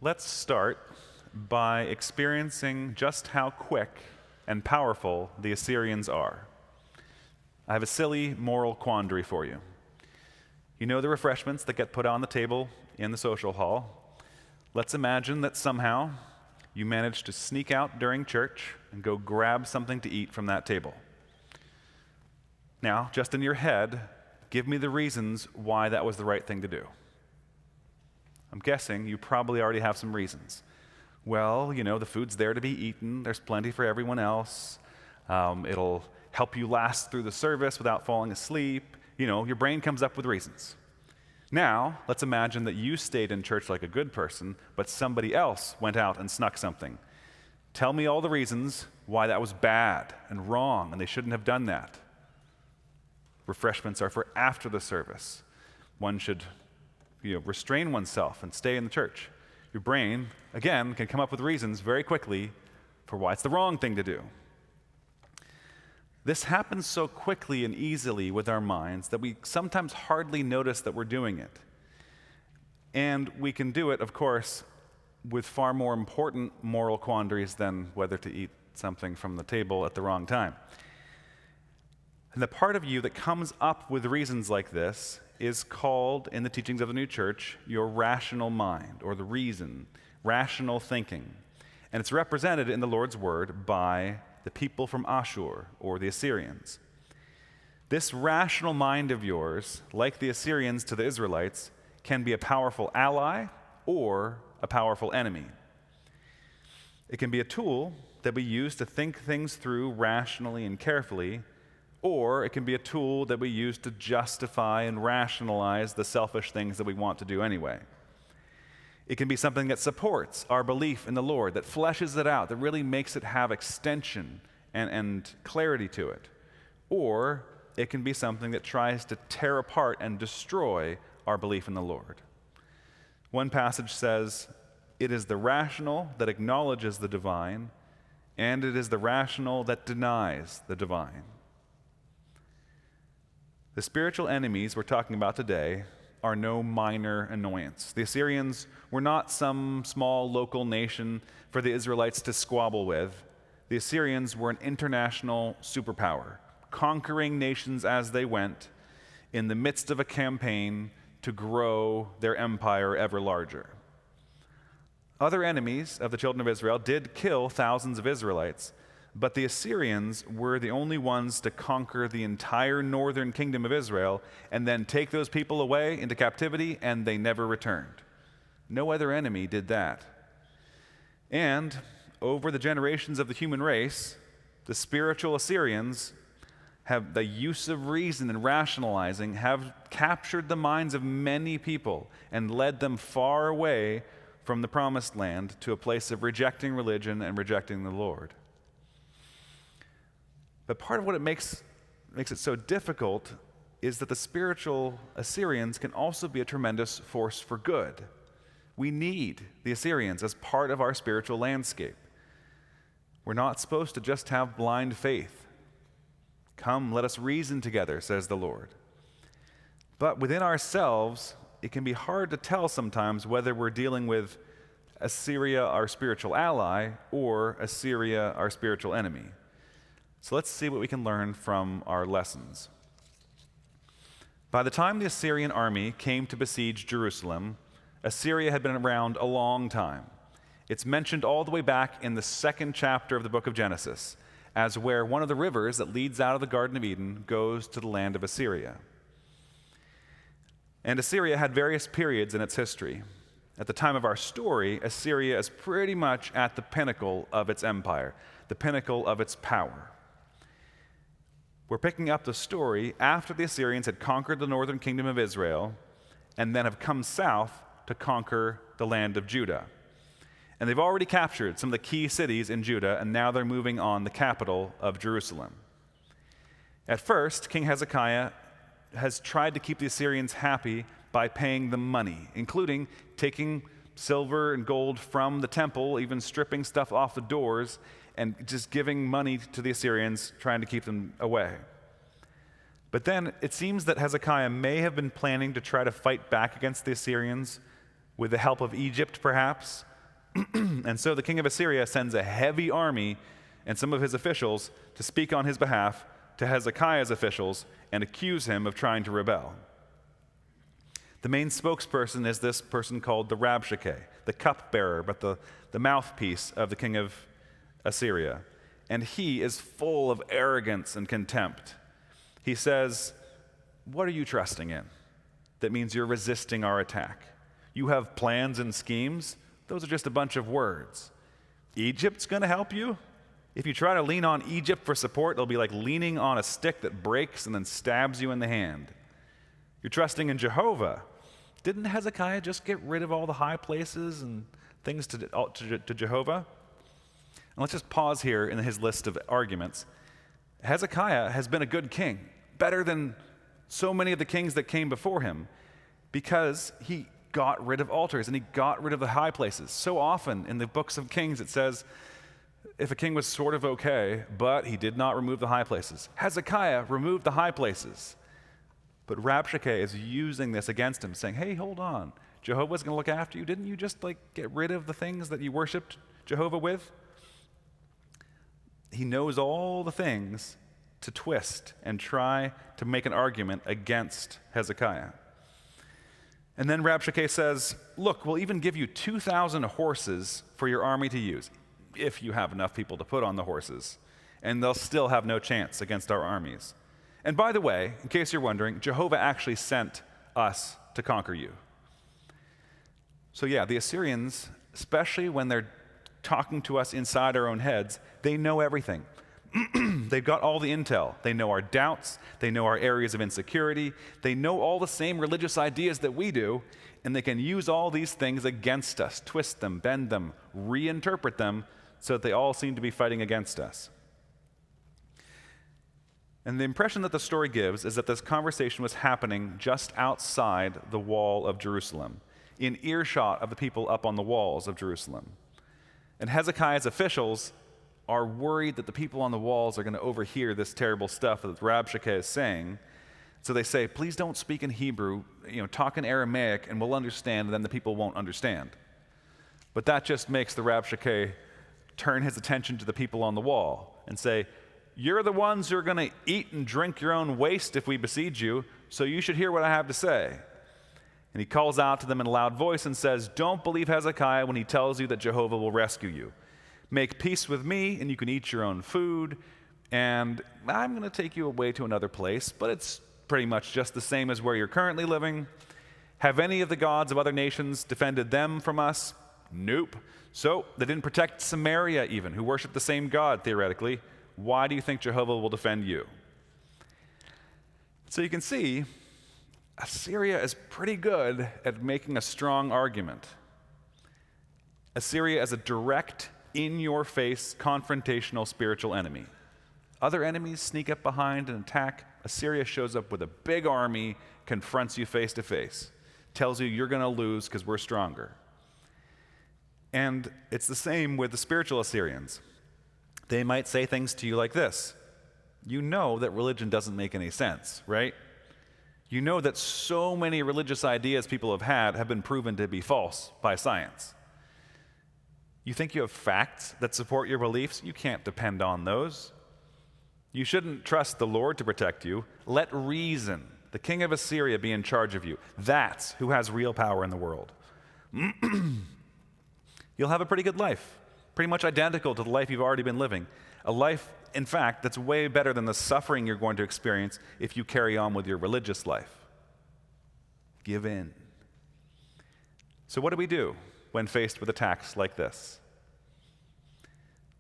Let's start by experiencing just how quick and powerful the Assyrians are. I have a silly moral quandary for you. You know the refreshments that get put on the table in the social hall? Let's imagine that somehow you manage to sneak out during church and go grab something to eat from that table. Now, just in your head, give me the reasons why that was the right thing to do. I'm guessing you probably already have some reasons. Well, the food's there to be eaten. There's plenty for everyone else. It'll help you last through the service without falling asleep. Your brain comes up with reasons. Now, let's imagine that you stayed in church like a good person, but somebody else went out and snuck something. Tell me all the reasons why that was bad and wrong, and they shouldn't have done that. Refreshments are for after the service. One should, restrain oneself and stay in the church. Your brain, again, can come up with reasons very quickly for why it's the wrong thing to do. This happens so quickly and easily with our minds that we sometimes hardly notice that we're doing it. And we can do it, of course, with far more important moral quandaries than whether to eat something from the table at the wrong time. And the part of you that comes up with reasons like this is called, in the teachings of the New Church, your rational mind, or the reason, rational thinking. And it's represented in the Lord's Word by the people from Ashur, or the Assyrians. This rational mind of yours, like the Assyrians to the Israelites, can be a powerful ally or a powerful enemy. It can be a tool that we use to think things through rationally and carefully, or it can be a tool that we use to justify and rationalize the selfish things that we want to do anyway. It can be something that supports our belief in the Lord, that fleshes it out, that really makes it have extension and clarity to it. Or it can be something that tries to tear apart and destroy our belief in the Lord. One passage says, "It is the rational that acknowledges the divine, and it is the rational that denies the divine." The spiritual enemies we're talking about today are no minor annoyance. The Assyrians were not some small local nation for the Israelites to squabble with. The Assyrians were an international superpower, conquering nations as they went in the midst of a campaign to grow their empire ever larger. Other enemies of the children of Israel did kill thousands of Israelites, but the Assyrians were the only ones to conquer the entire northern kingdom of Israel and then take those people away into captivity, and they never returned. No other enemy did that. And over the generations of the human race, the spiritual Assyrians have the use of reason and rationalizing have captured the minds of many people and led them far away from the promised land to a place of rejecting religion and rejecting the Lord. But part of what makes it so difficult is that the spiritual Assyrians can also be a tremendous force for good. We need the Assyrians as part of our spiritual landscape. We're not supposed to just have blind faith. "Come, let us reason together," says the Lord. But within ourselves, it can be hard to tell sometimes whether we're dealing with Assyria, our spiritual ally, or Assyria, our spiritual enemy. So let's see what we can learn from our lessons. By the time the Assyrian army came to besiege Jerusalem, Assyria had been around a long time. It's mentioned all the way back in the 2nd chapter of the book of Genesis as where one of the rivers that leads out of the Garden of Eden goes to the land of Assyria. And Assyria had various periods in its history. At the time of our story, Assyria is pretty much at the pinnacle of its empire, the pinnacle of its power. We're picking up the story after the Assyrians had conquered the northern kingdom of Israel and then have come south to conquer the land of Judah. And they've already captured some of the key cities in Judah, and now they're moving on the capital of Jerusalem. At first, King Hezekiah has tried to keep the Assyrians happy by paying them money, including taking silver and gold from the temple, even stripping stuff off the doors, and just giving money to the Assyrians, trying to keep them away. But then it seems that Hezekiah may have been planning to try to fight back against the Assyrians with the help of Egypt, perhaps, And so the king of Assyria sends a heavy army and some of his officials to speak on his behalf to Hezekiah's officials and accuse him of trying to rebel. The main spokesperson is this person called the Rabshakeh, the cupbearer, but the mouthpiece of the king of Assyria. And he is full of arrogance and contempt. He says, "What are you trusting in? That means you're resisting our attack. You have plans and schemes. Those are just a bunch of words. Egypt's going to help you? If you try to lean on Egypt for support, it'll be like leaning on a stick that breaks and then stabs you in the hand. You're trusting in Jehovah. Didn't Hezekiah just get rid of all the high places and things to Jehovah?" And let's just pause here in his list of arguments. Hezekiah has been a good king, better than so many of the kings that came before him, because he got rid of altars and he got rid of the high places. So often in the books of Kings it says if a king was sort of okay, but he did not remove the high places. Hezekiah removed the high places. But Rabshakeh is using this against him, saying, "Hey, hold on. Jehovah's going to look after you. Didn't you just get rid of the things that you worshiped Jehovah with?" He knows all the things to twist and try to make an argument against Hezekiah. And then Rabshakeh says, "Look, we'll even give you 2,000 horses for your army to use, if you have enough people to put on the horses, and they'll still have no chance against our armies. And by the way, in case you're wondering, Jehovah actually sent us to conquer you." So yeah, the Assyrians, especially when they're talking to us inside our own heads, they know everything. They've got all the intel. They know our doubts. They know our areas of insecurity. They know all the same religious ideas that we do, and they can use all these things against us, twist them, bend them, reinterpret them, so that they all seem to be fighting against us. And the impression that the story gives is that this conversation was happening just outside the wall of Jerusalem, in earshot of the people up on the walls of Jerusalem. And Hezekiah's officials are worried that the people on the walls are going to overhear this terrible stuff that Rabshakeh is saying. So they say, "Please don't speak in Hebrew, talk in Aramaic and we'll understand, and then the people won't understand." But that just makes the Rabshakeh turn his attention to the people on the wall and say, "You're the ones who are going to eat and drink your own waste if we besiege you, so you should hear what I have to say." And he calls out to them in a loud voice and says, "Don't believe Hezekiah when he tells you that Jehovah will rescue you. Make peace with me, and you can eat your own food, and I'm going to take you away to another place, but it's pretty much just the same as where you're currently living. Have any of the gods of other nations defended them from us? Nope. So they didn't protect Samaria even, who worship the same God, theoretically. Why do you think Jehovah will defend you?" So you can see, Assyria is pretty good at making a strong argument. Assyria is a direct, in-your-face, confrontational spiritual enemy. Other enemies sneak up behind and attack. Assyria shows up with a big army, confronts you face to face, tells you you're going to lose because we're stronger. And it's the same with the spiritual Assyrians. They might say things to you like this: "You know that religion doesn't make any sense, right? You know that so many religious ideas people have been proven to be false by science. You think you have facts that support your beliefs? You can't depend on those. You shouldn't trust the Lord to protect you. Let reason, the king of Assyria, be in charge of you. That's who has real power in the world. You'll have a pretty good life, pretty much identical to the life you've already been living. A life, in fact, that's way better than the suffering you're going to experience if you carry on with your religious life. Give in." So what do we do when faced with attacks like this?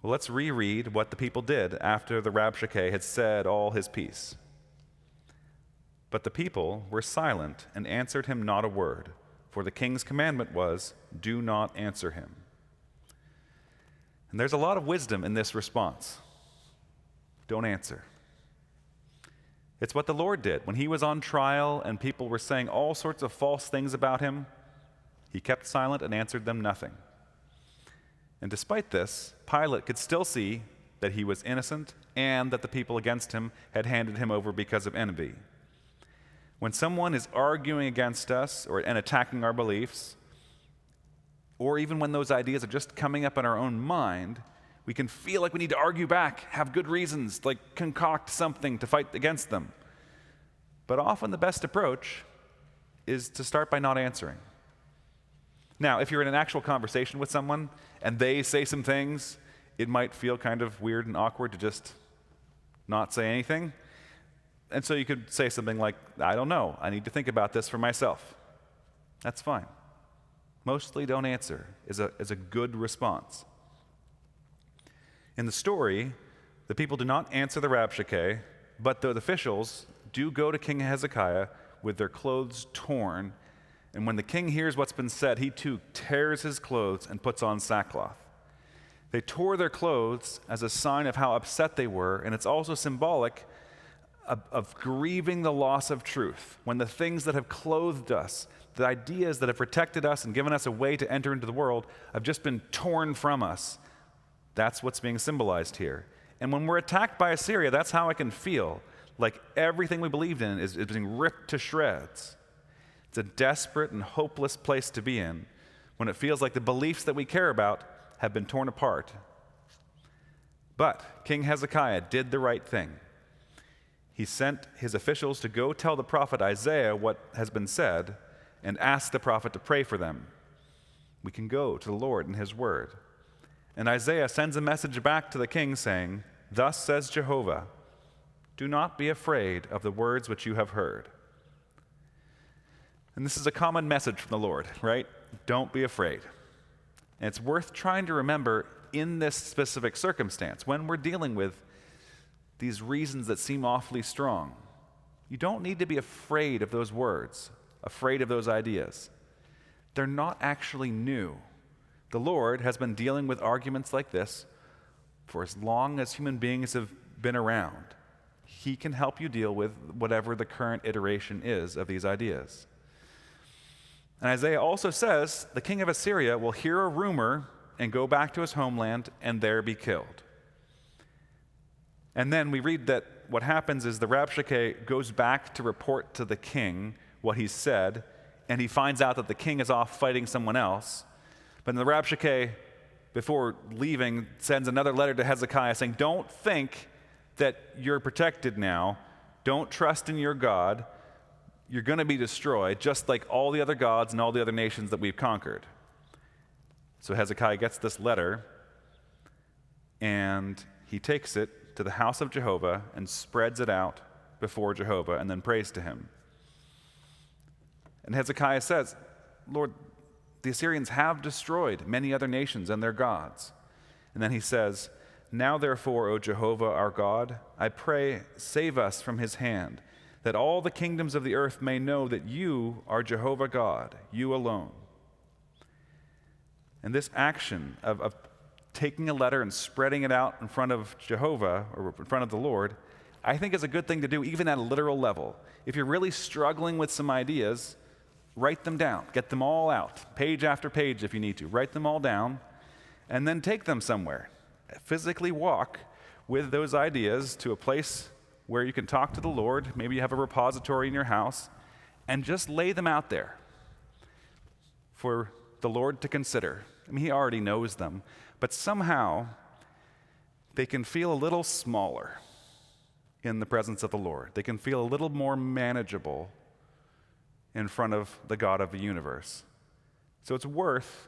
Well, let's reread what the people did after the Rabshakeh had said all his piece. "But the people were silent and answered him not a word, for the king's commandment was, 'Do not answer him.'" And there's a lot of wisdom in this response. Don't answer. It's what the Lord did when he was on trial and people were saying all sorts of false things about him. He kept silent and answered them nothing. And despite this, Pilate could still see that he was innocent and that the people against him had handed him over because of envy. When someone is arguing against us and attacking our beliefs, or even when those ideas are just coming up in our own mind, we can feel like we need to argue back, have good reasons, like concoct something to fight against them. But often the best approach is to start by not answering. Now, if you're in an actual conversation with someone and they say some things, it might feel kind of weird and awkward to just not say anything. And so you could say something like, I don't know, I need to think about this for myself. That's fine. Mostly don't answer is a good response. In the story, the people do not answer the Rabshakeh, but the officials do go to King Hezekiah with their clothes torn, and when the king hears what's been said, he too tears his clothes and puts on sackcloth. They tore their clothes as a sign of how upset they were, and it's also symbolic of grieving the loss of truth, when the things that have clothed us, the ideas that have protected us and given us a way to enter into the world, have just been torn from us. That's what's being symbolized here. And when we're attacked by Assyria, that's how it can feel, like everything we believed in is being ripped to shreds. It's a desperate and hopeless place to be in when it feels like the beliefs that we care about have been torn apart. But King Hezekiah did the right thing. He sent his officials to go tell the prophet Isaiah what has been said and ask the prophet to pray for them. We can go to the Lord in his word. And Isaiah sends a message back to the king saying, "Thus says Jehovah, do not be afraid of the words which you have heard." And this is a common message from the Lord, right? Don't be afraid. And it's worth trying to remember in this specific circumstance, when we're dealing with these reasons that seem awfully strong. You don't need to be afraid of those words, afraid of those ideas. They're not actually new. The Lord has been dealing with arguments like this for as long as human beings have been around. He can help you deal with whatever the current iteration is of these ideas. And Isaiah also says the king of Assyria will hear a rumor and go back to his homeland and there be killed. And then we read that what happens is the Rabshakeh goes back to report to the king what he said, and he finds out that the king is off fighting someone else. But the Rabshakeh, before leaving, sends another letter to Hezekiah saying, don't think that you're protected now. Don't trust in your God. You're going to be destroyed, just like all the other gods and all the other nations that we've conquered. So Hezekiah gets this letter, and he takes it to the house of Jehovah and spreads it out before Jehovah and then prays to him. And Hezekiah says, Lord, the Assyrians have destroyed many other nations and their gods. And then he says, now therefore, O Jehovah our God, I pray, save us from his hand, that all the kingdoms of the earth may know that you are Jehovah God, you alone. And this action of taking a letter and spreading it out in front of Jehovah, or in front of the Lord, I think is a good thing to do, even at a literal level. If you're really struggling with some ideas, write them down. Get them all out, page after page if you need to. Write them all down, and then take them somewhere. Physically walk with those ideas to a place where you can talk to the Lord. Maybe you have a repository in your house, and just lay them out there for the Lord to consider. I mean, he already knows them, but somehow they can feel a little smaller in the presence of the Lord. They can feel a little more manageable in front of the God of the universe. So it's worth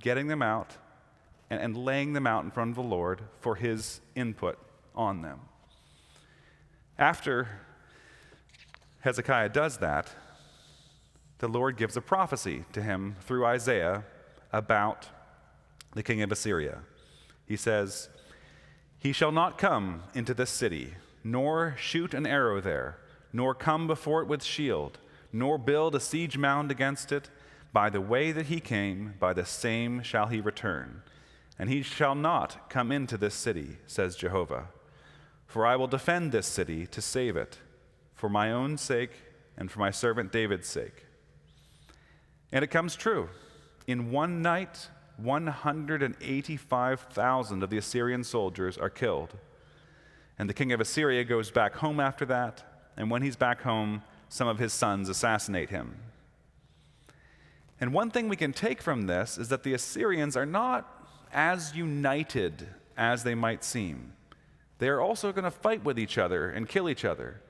getting them out and laying them out in front of the Lord for his input on them. After Hezekiah does that, the Lord gives a prophecy to him through Isaiah about the king of Assyria. He says, he shall not come into this city, nor shoot an arrow there, nor come before it with shield, nor build a siege mound against it. By the way that he came, by the same shall he return. And he shall not come into this city, says Jehovah. For I will defend this city to save it, for my own sake and for my servant David's sake. And it comes true. In one night, 185,000 of the Assyrian soldiers are killed. And the king of Assyria goes back home after that, and when he's back home, some of his sons assassinate him. And one thing we can take from this is that the Assyrians are not as united as they might seem. They are also going to fight with each other and kill each other.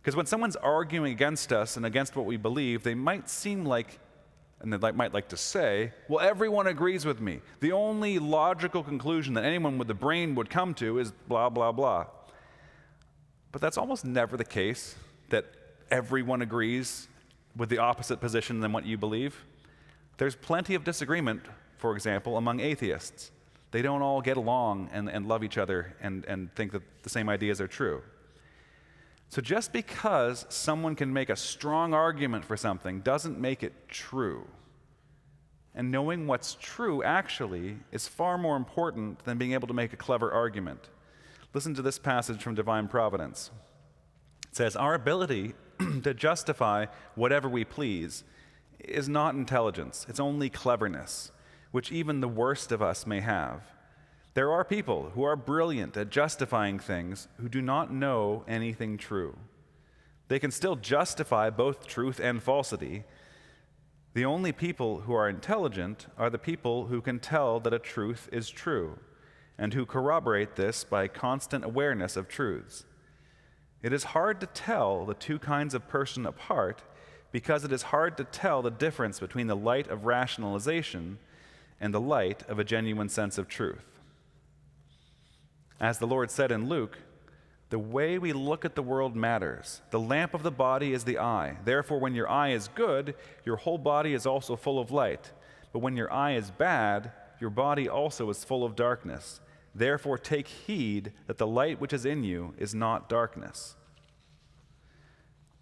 Because when someone's arguing against us and against what we believe, they might seem like, and they might like to say, well, everyone agrees with me. The only logical conclusion that anyone with the brain would come to is blah, blah, blah. But that's almost never the case, that everyone agrees with the opposite position than what you believe. There's plenty of disagreement, for example, among atheists. They don't all get along and love each other and think that the same ideas are true. So just because someone can make a strong argument for something doesn't make it true. And knowing what's true actually is far more important than being able to make a clever argument. Listen to this passage from Divine Providence. It says, "Our ability to justify whatever we please is not intelligence, it's only cleverness, which even the worst of us may have. There are people who are brilliant at justifying things who do not know anything true. They can still justify both truth and falsity. The only people who are intelligent are the people who can tell that a truth is true, and who corroborate this by constant awareness of truths. It is hard to tell the two kinds of person apart because it is hard to tell the difference between the light of rationalization and the light of a genuine sense of truth. As the Lord said in Luke, the way we look at the world matters. The lamp of the body is the eye. Therefore, when your eye is good, your whole body is also full of light. But when your eye is bad, your body also is full of darkness. Therefore, take heed that the light which is in you is not darkness."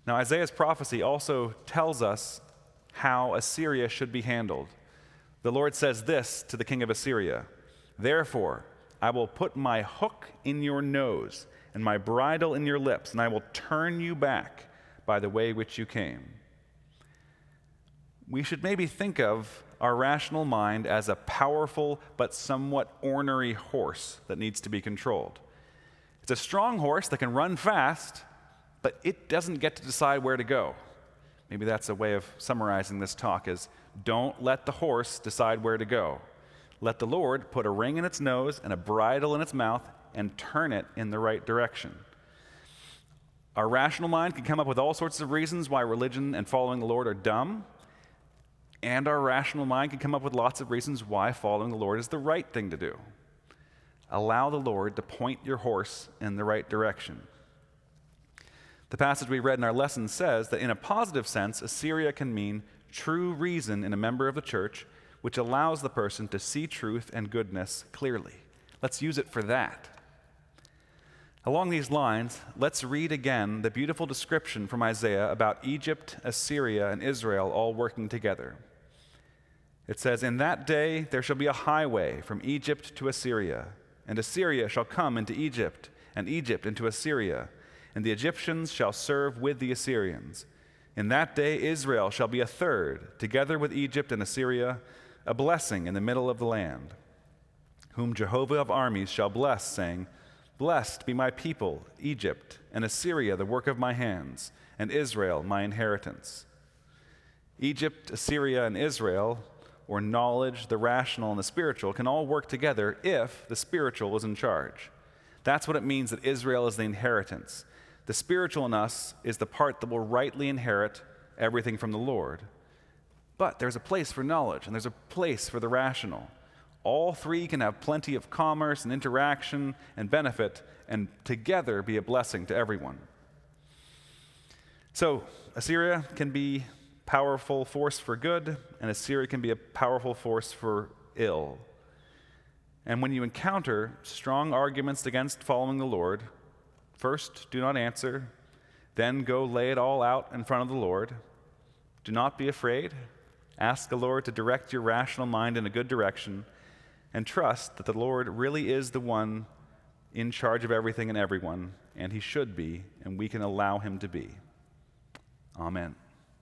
Now, Isaiah's prophecy also tells us how Assyria should be handled. The Lord says this to the king of Assyria, "Therefore, I will put my hook in your nose and my bridle in your lips, and I will turn you back by the way which you came." We should maybe think of our rational mind as a powerful but somewhat ornery horse that needs to be controlled. It's a strong horse that can run fast, but it doesn't get to decide where to go. Maybe that's a way of summarizing this talk is, don't let the horse decide where to go. Let the Lord put a ring in its nose and a bridle in its mouth and turn it in the right direction. Our rational mind can come up with all sorts of reasons why religion and following the Lord are dumb, and our rational mind can come up with lots of reasons why following the Lord is the right thing to do. Allow the Lord to point your horse in the right direction. The passage we read in our lesson says that in a positive sense, Assyria can mean true reason in a member of the church, which allows the person to see truth and goodness clearly. Let's use it for that. Along these lines, let's read again the beautiful description from Isaiah about Egypt, Assyria, and Israel all working together. It says, "In that day there shall be a highway from Egypt to Assyria, and Assyria shall come into Egypt, and Egypt into Assyria, and the Egyptians shall serve with the Assyrians. In that day Israel shall be a third, together with Egypt and Assyria, a blessing in the middle of the land, whom Jehovah of armies shall bless, saying, Blessed be my people, Egypt, and Assyria the work of my hands, and Israel my inheritance." Egypt, Assyria, and Israel, or knowledge, the rational, and the spiritual, can all work together if the spiritual is in charge. That's what it means that Israel is the inheritance. The spiritual in us is the part that will rightly inherit everything from the Lord. But there's a place for knowledge, and there's a place for the rational. All three can have plenty of commerce and interaction and benefit, and together be a blessing to everyone. So, Assyria can be a powerful force for good, and Assyria can be a powerful force for ill. And when you encounter strong arguments against following the Lord, first, do not answer, then go lay it all out in front of the Lord. Do not be afraid. Ask the Lord to direct your rational mind in a good direction, and trust that the Lord really is the one in charge of everything and everyone, and he should be, and we can allow him to be. Amen.